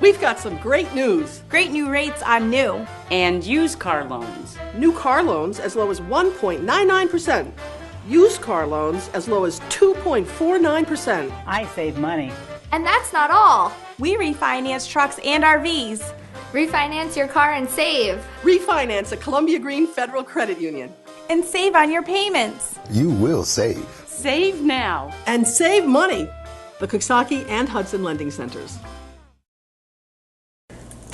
We've got some great news. Great new rates on new and used car loans. New car loans as low as 1.99%. Used car loans as low as 2.49%. I save money. And that's not all. We refinance trucks and RVs. Refinance your car and save. Refinance at Columbia Green Federal Credit Union. And save on your payments. You will save. Save now. And save money. The Coxsackie and Hudson Lending Centers.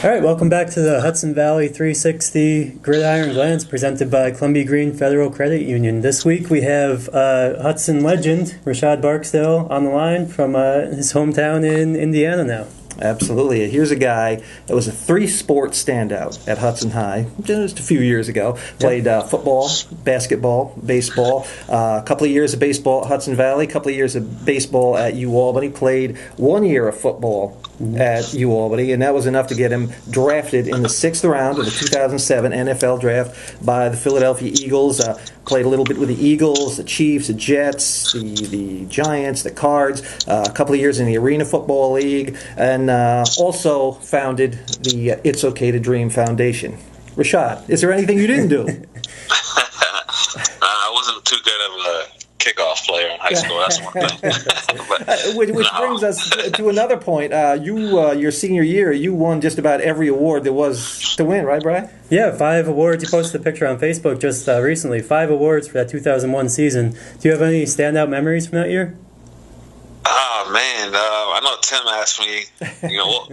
All right, welcome back to the Hudson Valley 360 Gridiron Glance presented by Columbia Green Federal Credit Union. This week we have Hudson legend Rashad Barksdale on the line from his hometown in Indiana now. Absolutely. Here's a guy that was a three-sport standout at Hudson High just a few years ago. Played football, basketball, baseball, a couple of years of baseball at Hudson Valley, a couple of years of baseball at UAlbany. Played 1 year of football at UAlbany, and that was enough to get him drafted in the 6th round of the 2007 NFL draft by the Philadelphia Eagles. Played a little bit with the Eagles, the Chiefs, the Jets, the Giants, the Cards, a couple of years in the Arena Football League, and also founded the It's Okay to Dream Foundation. Rashad, is there anything you didn't do? I wasn't too good of a kickoff player in high school. That's one thing. Which brings us to another point. Your senior year, you won just about every award there was to win, right, Brian? Yeah, 5 awards. You posted a picture on Facebook just recently. 5 awards for that 2001 season. Do you have any standout memories from that year? Oh, man. I know Tim asked me,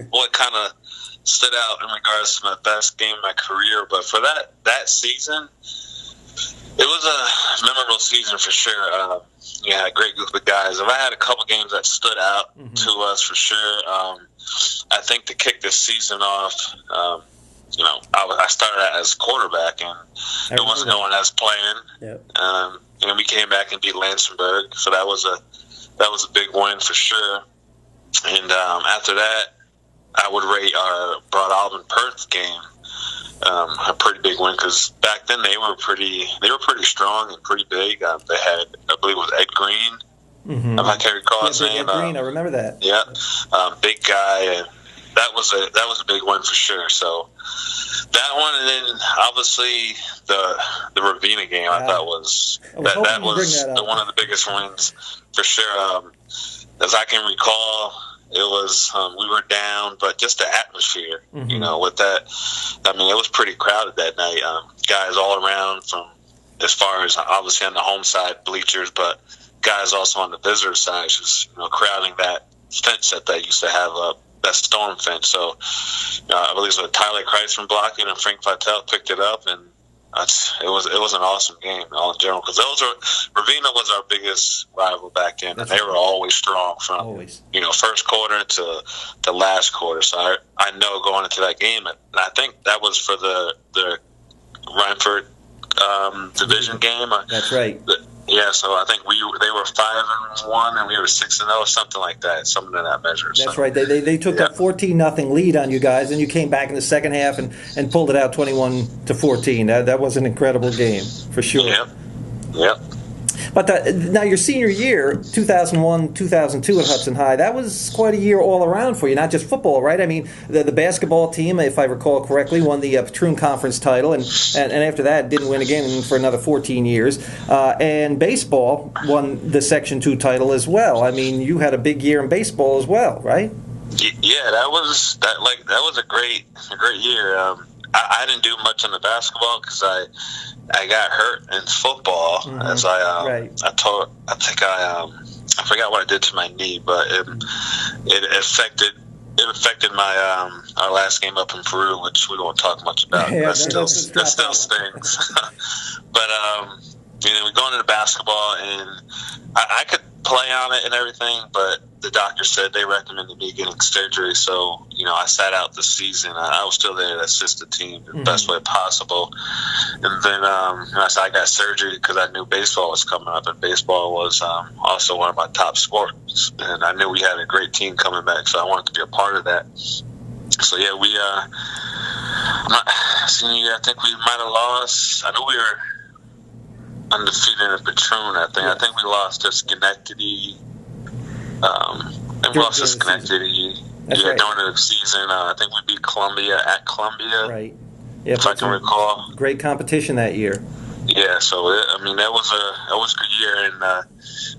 what kind of stood out in regards to my best game of my career. But for that season, it was a memorable season for sure. A great group of guys. If I had a couple games that stood out to us for sure, I think to kick this season off, I started out as quarterback, and it wasn't no one else playing. Yep. We came back and beat Lansingburg, so that was a big win for sure. And after that, I would rate our Broad Albin Perth game a pretty big win, because back then they were pretty strong and pretty big. They had, I believe it was Ed Green. If I can recall his name. Ed Green, I remember that. Yeah, big guy. And that was a big win for sure. So that one, and then obviously the Ravenna game, I thought was that was one of the biggest wins for sure. As I can recall, it was we were down, but just the atmosphere, with that. I mean, it was pretty crowded that night. Guys all around, from as far as obviously on the home side bleachers, but guys also on the visitor side, just crowding that fence that they used to have up. That storm fence. So I believe it was Tyler Kreisman blocking, and Frank Vitale picked it up, and it was an awesome game all in general, because Ravenna was our biggest rival back then, and they were always strong from first quarter to the last quarter. So I know going into that game, and I think that was for the Rhineford division game. That's right. Yeah, so I think they were 5-1 and we were 6-0, something like that, something in that measure. That's right. They took a 14-0 lead on you guys, and you came back in the second half and pulled it out 21-14. That was an incredible game for sure. Yep. But now your senior year, 2001, 2002 at Hudson High, that was quite a year all around for you, not just football, right? I mean, the basketball team, if I recall correctly, won the Patroon Conference title, and after that didn't win again for another 14 years. And baseball won the Section 2 title as well. I mean, you had a big year in baseball as well, right? Yeah, that was a great year. I didn't do much on the basketball because I got hurt in football, as I forgot what I did to my knee, but it affected my our last game up in Peru, which we won't talk much about. Yeah, that still stings. But we go into basketball, and I could play on it and everything, but the doctor said they recommended me getting surgery, so I sat out the season. I was still there to assist the team the best way possible, and then I got surgery because I knew baseball was coming up, and baseball was also one of my top sports, and I knew we had a great team coming back, so I wanted to be a part of that. So yeah, we senior year, I think we might have lost. I know we were undefeated in Patroon. I think we lost to Schenectady. We lost to Schenectady. That's right. During the season, I think we beat Columbia at Columbia. Right. Yep, if I can recall. Great competition that year. Yeah, so that was a good year, and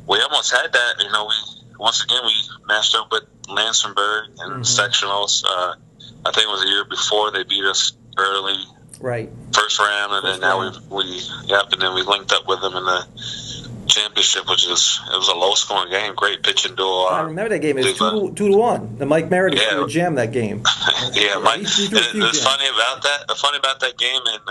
we almost had that. We matched up with Lansingburg in sectionals. I think it was the year before they beat us early, right? First round, and then now and then we linked up with them in the championship, which was a low scoring game. Great pitching duel. I remember that game. It was 2-1. The Mike Meredith threw a gem that game. Yeah, Mike. It's funny about that. The funny about that game, and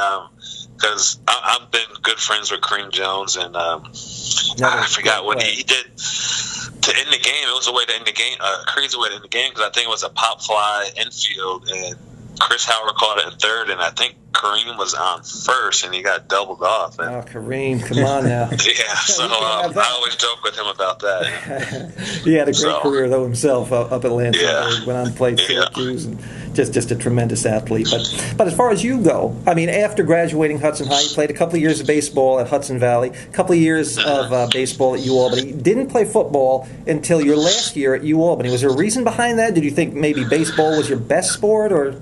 because I've been good friends with Kareem Jones, and I forgot what he did to end the game. It was a way to end the game, a crazy way to end the game, because I think it was a pop fly infield, and Chris Howard caught it in third, and I think Kareem was on first, and he got doubled off. And, Kareem, come on now. Yeah, so I always joke with him about that. He had a great career, though, himself up at Lansing. Yeah. Went on and played Syracuse, and just a tremendous athlete. But as far as you go, I mean, after graduating Hudson High, you played a couple of years of baseball at Hudson Valley, a couple of years of baseball at UAlbany. Didn't play football until your last year at UAlbany. Was there a reason behind that? Did you think maybe baseball was your best sport, or?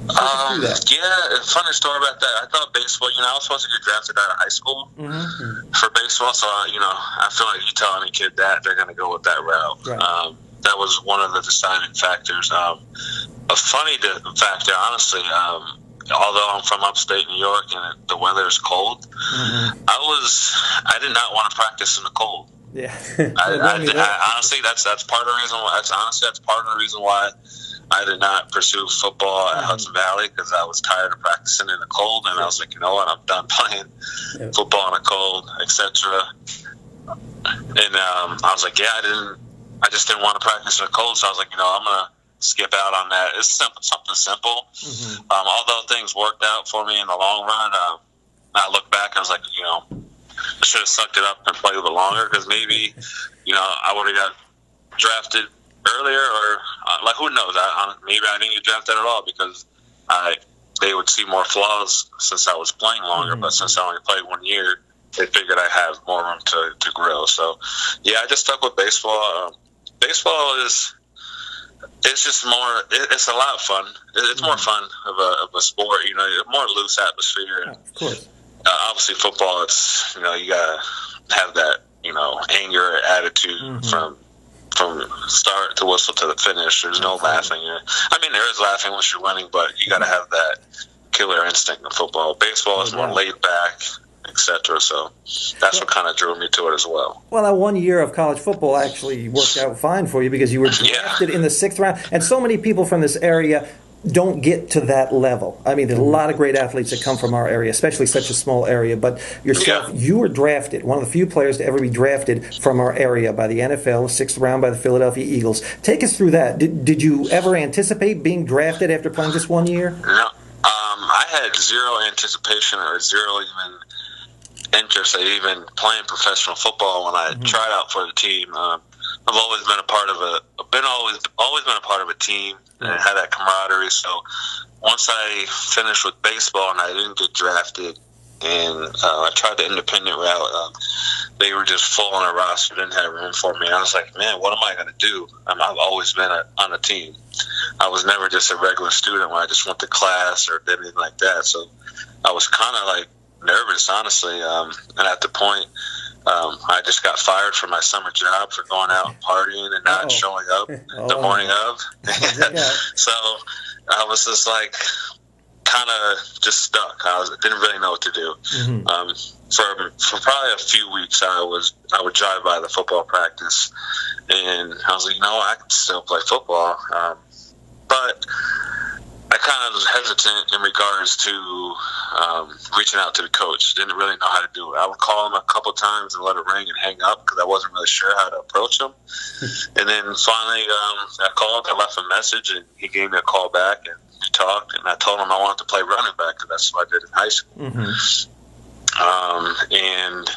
Yeah, funny story about that. I thought baseball, I was supposed to get drafted out of high school for baseball, so, I feel like you tell any kid that, they're going to go with that route. Right. That was one of the deciding factors. A funny factor, honestly, although I'm from upstate New York and the weather is cold, I did not want to practice in the cold. Yeah. I honestly, that's part of the reason why, that's part of the reason why I did not pursue football at Hudson Valley, because I was tired of practicing in the cold, and I was like, you know what, I'm done playing football in the cold, etc. And I was like, I just didn't want to practice in the cold, so I was like, I'm gonna skip out on that. It's something simple. Although things worked out for me in the long run, I look back, I was like, I should have sucked it up and played a little longer, because maybe, I would have got drafted earlier, or who knows? Maybe I didn't get drafted at all, because they would see more flaws since I was playing longer. But since I only played 1 year, they figured I had more room to grow. So, yeah, I just stuck with baseball. Baseball it's just more. It's a lot of fun. It's more fun of a sport. More loose atmosphere. Yeah, of course. Obviously, football. It's you gotta have that anger attitude from start to whistle to the finish. There's no laughing. I mean, there is laughing once you're winning, but you got to have that killer instinct in football. Baseball is more laid back, etc. So that's what kind of drew me to it as well. Well, that 1 year of college football actually worked out fine for you, because you were drafted in the 6th round, and so many people from this area don't get to that level. I mean, there's a lot of great athletes that come from our area, especially such a small area. But yourself, you were drafted, one of the few players to ever be drafted from our area by the NFL, 6th round by the Philadelphia Eagles. Take us through that. Did you ever anticipate being drafted after playing just 1 year? No. I had zero anticipation or zero even interest in even playing professional football when I tried out for the team. I've always been a part of always been a part of a team and had that camaraderie. So once I finished with baseball and I didn't get drafted, and I tried the independent route, they were just full on a roster, didn't have room for me. And I was like, man, what am I going to do? I've always been on a team. I was never just a regular student where I just went to class or did anything like that. So I was kind of like nervous, honestly. And at the point, I just got fired from my summer job for going out and partying and not showing up the morning of. So I was just like kind of just stuck. I didn't really know what to do. For probably a few weeks, I would drive by the football practice, and I was like, I can still play football. But I kind of was hesitant in regards to reaching out to the coach. Didn't really know how to do it. I would call him a couple times and let it ring and hang up, because I wasn't really sure how to approach him. And then finally, I called. I left a message, and he gave me a call back, and we talked. And I told him I wanted to play running back, because that's what I did in high school. And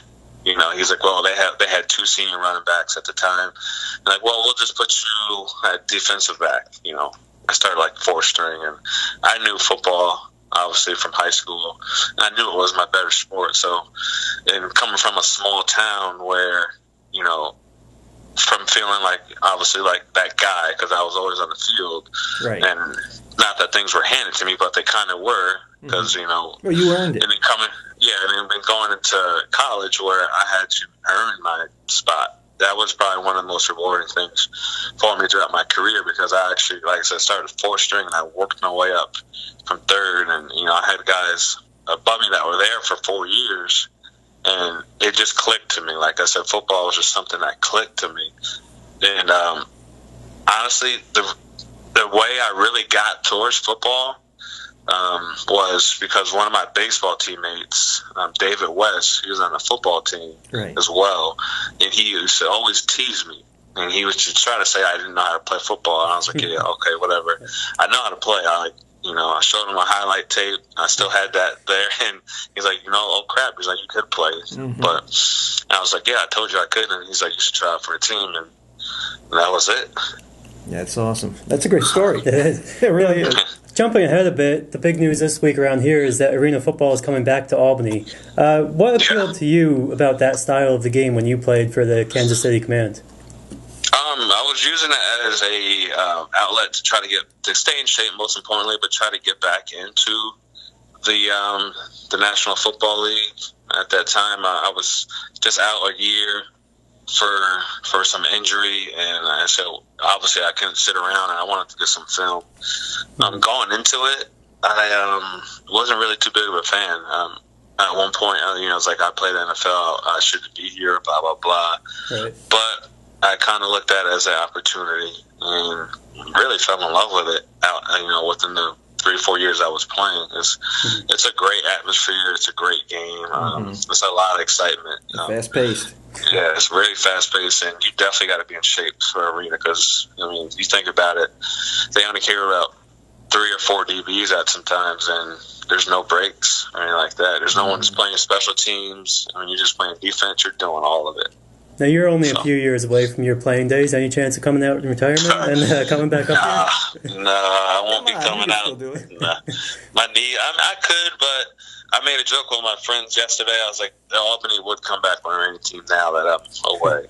he's like, well, they had 2 senior running backs at the time. And like, well, we'll just put you at defensive back. I started like 4th string, and I knew football, obviously, from high school. And I knew it was my better sport. So, and coming from a small town where, from feeling like obviously like that guy because I was always on the field, right? And not that things were handed to me, but they kind of were because well, you earned it. And then going into college where I had to earn my spot. That was probably one of the most rewarding things for me throughout my career because I actually, like I said, started fourth string and I worked my way up from third. And, I had guys above me that were there for 4 years. And it just clicked to me. Like I said, football was just something that clicked to me. And honestly, the way I really got towards football was because one of my baseball teammates, David West, he was on the football team as well, and he used to always tease me, and he was just trying to say I didn't know how to play football, and I was like, yeah, okay, whatever. I know how to play. I showed him a highlight tape. I still had that there, and he's like, oh crap. He's like, you could play, but I was like, yeah, I told you I could, and he's like, you should try out for a team, and that was it. That's awesome. That's a great story. It really is. Jumping ahead a bit, the big news this week around here is that arena football is coming back to Albany. What appealed to you about that style of the game when you played for the Kansas City Command? I was using it as a outlet to try to stay in shape, most importantly, but try to get back into the National Football League. At that time, I was just out a year for some injury, and I said obviously I couldn't sit around, and I wanted to get some film. Going into it, I wasn't really too big of a fan. At one point, it was like I played NFL, I should be here, blah blah blah. Right. But I kind of looked at it as an opportunity, and really fell in love with it. Within the 3 or 4 years I was playing, it's a great atmosphere. It's a great game. It's a lot of excitement. Fast paced. Yeah, it's really fast paced, and you definitely got to be in shape for arena because you think about it, they only care about 3 or 4 DBs at sometimes, and there's no breaks or anything like that. There's no one that's playing special teams. You're just playing defense. You're doing all of it. Now, you're only a few years away from your playing days. Any chance of coming out in retirement and coming back up here? No, I won't be coming out. My knee, I could, but I made a joke with my friends yesterday. I was like, Albany would come back on any team now that I'm away.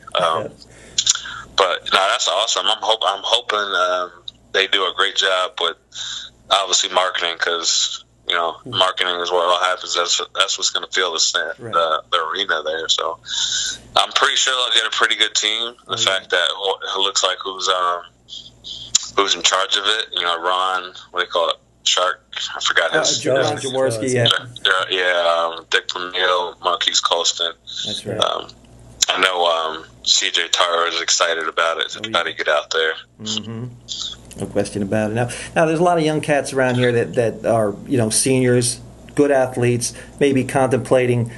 But no, that's awesome. I'm hoping they do a great job with obviously marketing because marketing is what all happens. That's what's going to fill the arena there. So I'm pretty sure they'll get a pretty good team. The fact that it looks like who's in charge of it. Ron, what do they call it? Shark. I forgot his. Ron Jaworski. Dick Lemieux, Marquise Colston. That's right. I know CJ Taro is excited about it. Got to get out there. No question about it. Now there's a lot of young cats around here that are seniors, good athletes, maybe contemplating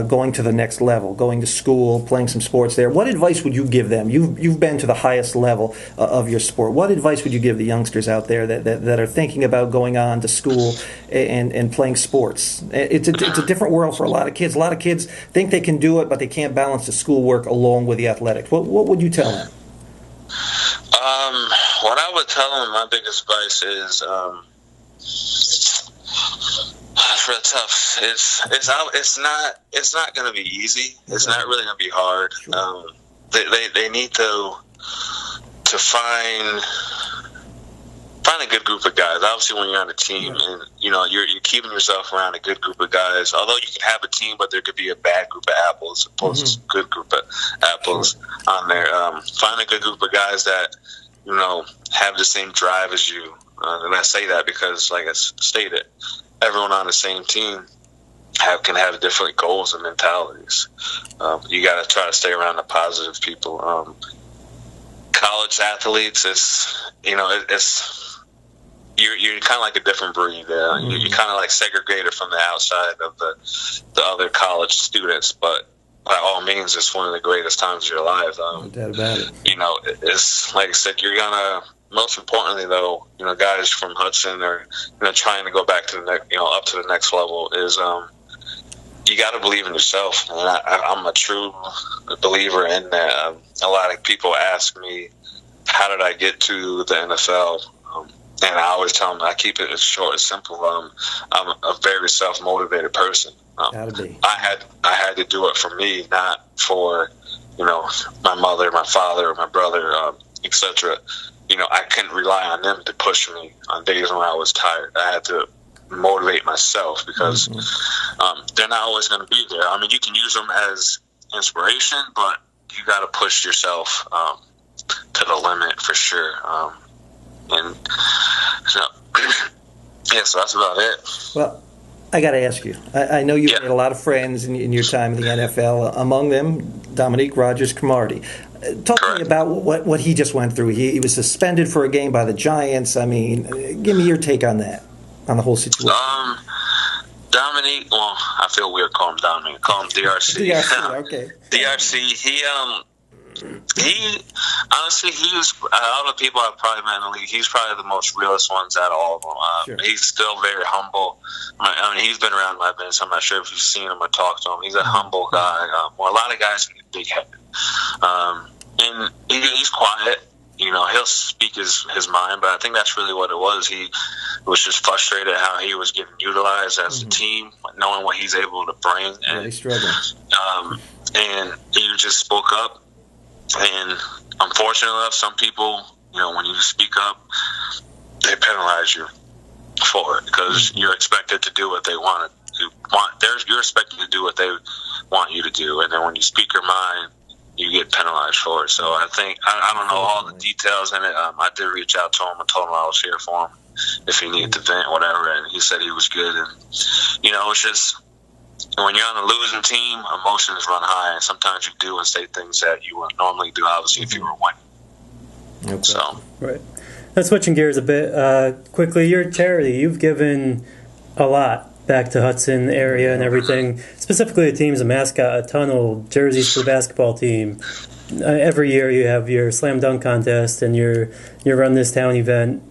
going to the next level, going to school, playing some sports there. What advice would you give them? You've been to the highest level of your sport. What advice would you give the youngsters out there that are thinking about going on to school and playing sports? It's a different world for a lot of kids. A lot of kids think they can do it, but they can't balance the schoolwork along with the athletics. What would you tell them? What I would tell them, my biggest advice is, it's real tough. It's not going to be easy. It's not really going to be hard. They need to find a good group of guys. Obviously, when you're on a team and you're keeping yourself around a good group of guys. Although you can have a team, but there could be a bad group of apples opposed to a good group of apples on there. Find a good group of guys that have the same drive as you. And I say that because, like I stated, everyone on the same team can have different goals and mentalities. You got to try to stay around the positive people. College athletes, you're kind of like a different breed. You're kind of like segregated from the outside of the other college students, but by all means, it's one of the greatest times of your life. No doubt about it. It's like I said, you're gonna. Most importantly, though, guys from Hudson are trying to go back to the up to the next level. Is you got to believe in yourself, and I'm a true believer in that. A lot of people ask me, "How did I get to the NFL?" And I always tell them I keep it as short and simple. I'm a very self-motivated person. Gotta be. I had to do it for me, not for my mother, my father, my brother, etc. I couldn't rely on them to push me on days when I was tired. I had to motivate myself because they're not always going to be there. I mean, you can use them as inspiration, but you got to push yourself to the limit for sure. And so, so that's about it. Well, I got to ask you. I know you've made a lot of friends in your time in the NFL. Among them, Dominique Rodgers-Cromartie. Talk to me about what he just went through. He was suspended for a game by the Giants. I mean, give me your take on that, on the whole situation. Dominique, well, I feel weird calling him Dominique. Call him DRC. DRC, okay. DRC, he honestly, he's out of the people I've probably met in the league, he's probably the most realest ones out of all of them. Sure. He's still very humble. I mean, he's been around my business. I'm not sure if you've seen him or talked to him. He's a humble guy. Well, a lot of guys can get big-headed. And he's quiet. He'll speak his mind, but I think that's really what it was. He was just frustrated how he was getting utilized as a team, knowing what he's able to bring. And, really struggling. And he just spoke up. And unfortunately enough, some people, when you speak up, they penalize you for it because you're expected to do what they want. You're expected to do what they want you to do. And then when you speak your mind, you get penalized for it. So I think, I don't know all the details in it. I did reach out to him and told him I was here for him if he needed to vent, whatever, and he said he was good. And, it's just, when you're on a losing team, emotions run high, and sometimes you do and say things that you wouldn't normally do, obviously, if you were winning. Okay. So. Right. Now, switching gears a bit, quickly, your charity, you've given a lot back to Hudson area and everything. Specifically, the team's a mascot, a tunnel, jerseys for the basketball team. Every year you have your slam dunk contest and your Run This Town event.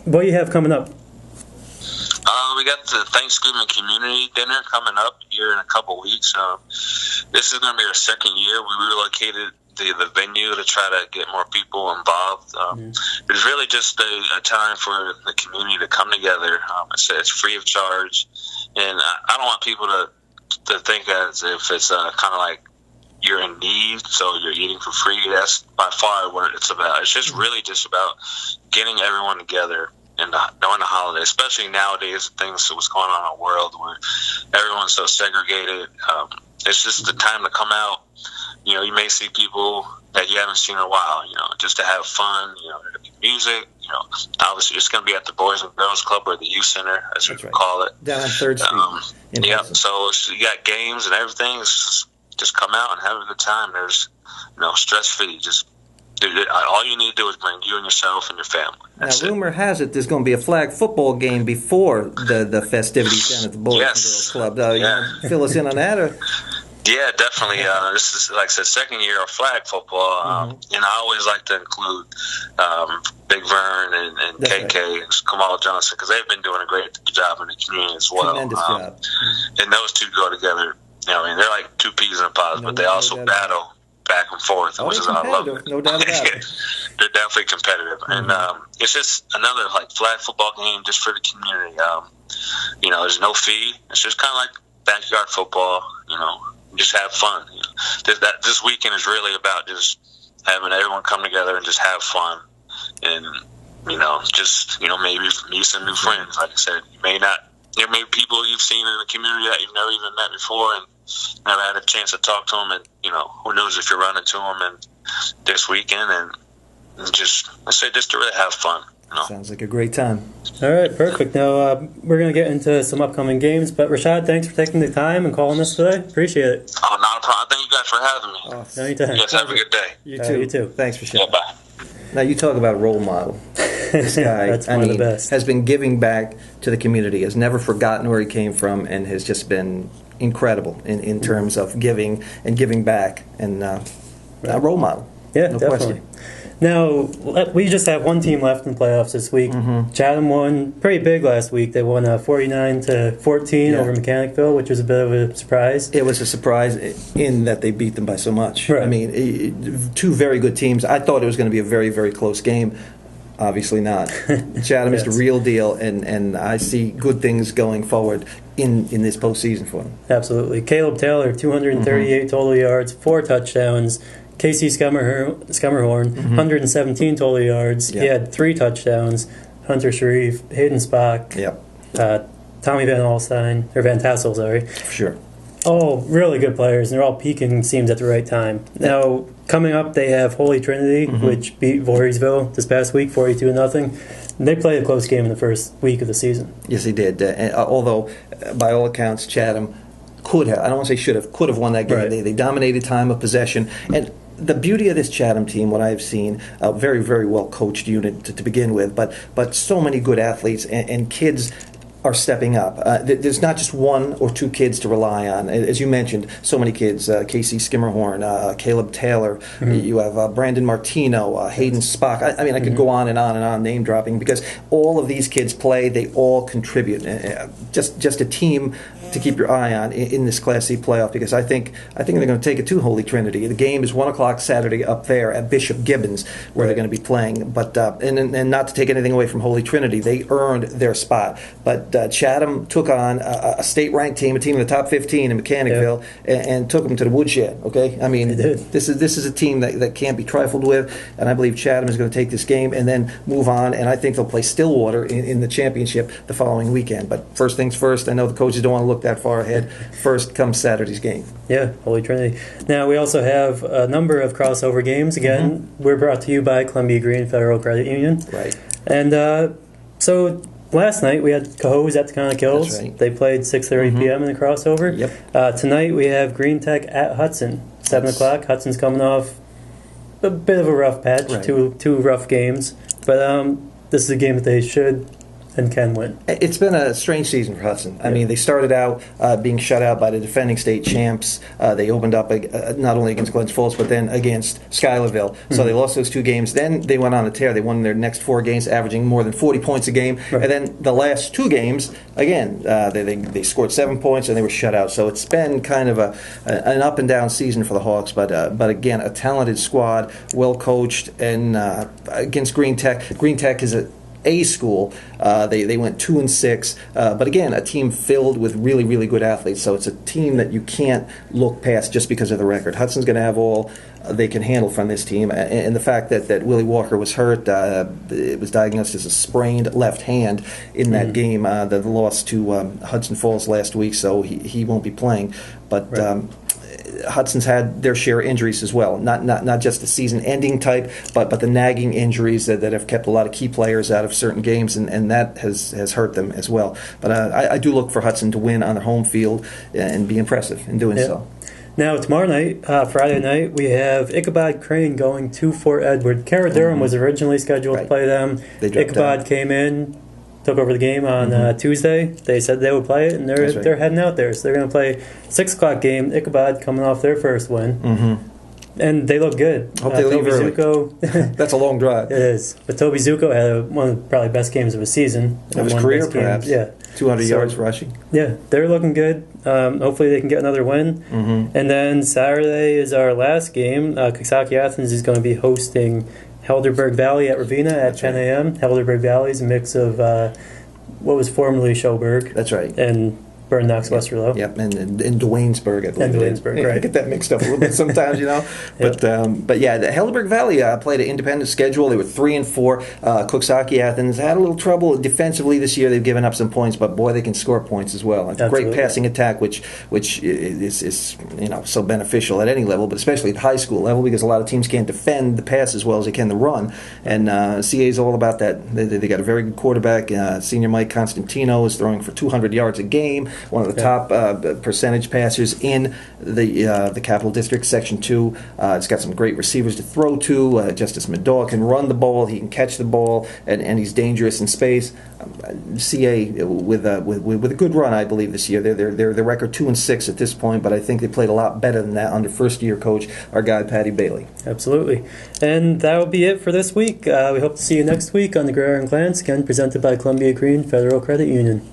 What do you have coming up? We got the Thanksgiving community dinner coming up here in a couple weeks. This is going to be our second year. We relocated the venue to try to get more people involved. It's really just a time for the community to come together. It's free of charge, and I don't want people to think as if it's kind of like you're in need, so you're eating for free. That's by far what it's about. It's just really just about getting everyone together and during the holiday, especially nowadays, things what's going on in the world where everyone's so segregated. It's just the time to come out. You may see people that you haven't seen in a while, just to have fun, there'll be music, obviously it's going to be at the Boys and Girls Club or the Youth Center, as we call it. Down on 3rd Street. So you got games and everything. It's just come out and have a good time. There's, stress-free. All you need to do is bring you and yourself and your family. That's rumor has it there's going to be a flag football game before the festivities down at the Boys and Girls Club. You want to fill us in on that? Or? Yeah, definitely. This is, like I said, second year of flag football. And I always like to include Big Vern and KK and Kamal Johnson because they've been doing a great job in the community as well. Tremendous job. And those two go together. They're like two peas in a pod, but they also battle back and forth, which is I love it. No doubt about it. They're definitely competitive. And it's just another flag football game just for the community. There's no fee. It's just kind of like backyard football, just have fun. This weekend is really about just having everyone come together and just have fun, and maybe meet some new friends. Like I said, there may be people you've seen in the community that you've never even met before, and never had a chance to talk to them. And who knows if you're running to them and this weekend, and just to really have fun. Sounds like a great time. All right, perfect. Now, we're going to get into some upcoming games, but Rashad, thanks for taking the time and calling us today. Appreciate it. Oh, not a problem. Thank you guys for having me. Awesome. Anytime. You guys have a good day. You too. You too. Thanks for Yeah, bye. Now, you talk about role model. This guy, That's one of the best. Has been giving back to the community, has never forgotten where he came from, and has just been incredible in terms of giving and giving back, and a role model. Yeah, no definitely. question. Now, we just have one team left in playoffs this week. Chatham won pretty big last week. They won 49-14 over Mechanicville, which was a bit of a surprise. It was a surprise in that they beat them by so much. Right. I mean, two very good teams. I thought it was going to be a very, very close game. Obviously not. Chatham is the real deal, and I see good things going forward in this postseason for them. Absolutely. Caleb Taylor, 238 total yards, 4 touchdowns. Casey Scummerhorn, 117 total yards. He had 3 touchdowns. Hunter Sharif, Hayden Spock, Tommy Van Tassel, sorry. For sure. All really good players, and they're all peaking, seems, at the right time. Now, coming up, they have Holy Trinity, which beat Voorheesville this past week, 42-0. They played a close game in the first week of the season. Yes, they did. Although, by all accounts, Chatham could have, I don't want to say should have, could have won that game. Right. They dominated time of possession. And the beauty of this Chatham team, what I've seen, a very, very well coached unit to begin with, but so many good athletes and kids are stepping up. There's not just 1 or 2 kids to rely on. As you mentioned, so many kids, Casey Skimmerhorn, Caleb Taylor, you have Brandon Martino, Hayden Spock. I mean, I could go on and on name dropping, because all of these kids play, they all contribute. Just a team to keep your eye on in this Class C playoff, because I think they're going to take it to Holy Trinity. The game is 1 o'clock Saturday up there at Bishop Gibbons, where they're going to be playing. But and not to take anything away from Holy Trinity, they earned their spot. But Chatham took on a state-ranked team, a team in the top 15 in Mechanicville, and took them to the woodshed. Okay, I mean, this is a team that can't be trifled with, and I believe Chatham is going to take this game and then move on. And I think they'll play Stillwater in the championship the following weekend. But first things first, I know the coaches don't want to look that far ahead. First comes Saturday's game. Yeah, Holy Trinity. Now, we also have a number of crossover games. Again, we're brought to you by Columbia Green Federal Credit Union. Right. And so last night we had Cohoes at Taconic Hills. That's right. They played 6:30 p.m. in the crossover. Yep. Tonight we have Green Tech at Hudson, 7 o'clock. Hudson's coming off a bit of a rough patch, two rough games. But this is a game that they should and can win. It's been a strange season for Hudson. I mean, they started out being shut out by the defending state champs. They opened up not only against Glens Falls, but then against Schuylerville. So they lost those 2 games. Then they went on a tear. They won their next 4 games, averaging more than 40 points a game. Right. And then the last 2 games, again, they scored 7 points and they were shut out. So it's been kind of an up and down season for the Hawks. But again, a talented squad, well coached, and against Green Tech. Green Tech is a school. They went 2-6, but again, a team filled with really, really good athletes. So it's a team that you can't look past just because of the record. Hudson's going to have all they can handle from this team, and the fact that Willie Walker was hurt, it was diagnosed as a sprained left hand in that game, the loss to Hudson Falls last week. So he won't be playing, but. Right. Hudson's had their share of injuries as well, not just the season-ending type, but the nagging injuries that have kept a lot of key players out of certain games, and that has hurt them as well. But I do look for Hudson to win on their home field and be impressive in doing so. Now, tomorrow night, Friday night, we have Ichabod Crane going to Fort Edward. Cara Durham was originally scheduled to play them. Ichabod came in, took over the game on Tuesday. They said they would play it, and they're heading out there. So they're going to play 6 o'clock game. Ichabod coming off their first win. And they look good. Hope they leave early. Zuko, that's a long drive. It is. But Toby Zuko had one of the probably best games of his season. Of his career, perhaps. Yeah. 200 yards rushing. Yeah, they're looking good. Hopefully they can get another win. And then Saturday is our last game. Coxsackie Athens is going to be hosting Helderberg Valley at Ravenna at 10 a.m. Helderberg Valley is a mix of what was formerly Schoberg. That's right. And Burn Knox Westerlo. Yep, and Duanesburg, I believe. And Duanesburg, right. I get that mixed up a little bit sometimes, you know. But yeah, the Helderberg Valley played an independent schedule. They were 3-4. Coxsackie Athens had a little trouble defensively this year. They've given up some points, but boy, they can score points as well. It's a great passing attack, which is so beneficial at any level, but especially at the high school level, because a lot of teams can't defend the pass as well as they can the run. And CA is all about that. They got a very good quarterback. Senior Mike Constantino is throwing for 200 yards a game. One of the top percentage passers in the Capital District, Section 2. It's got some great receivers to throw to. Justice Medaw can run the ball. He can catch the ball, and he's dangerous in space. CA with a good run, I believe, this year. They're record 2-6 at this point, but I think they played a lot better than that under first-year coach, our guy Patty Bailey. Absolutely. And that will be it for this week. We hope to see you next week on the Gridiron Glance, again presented by Columbia Green Federal Credit Union.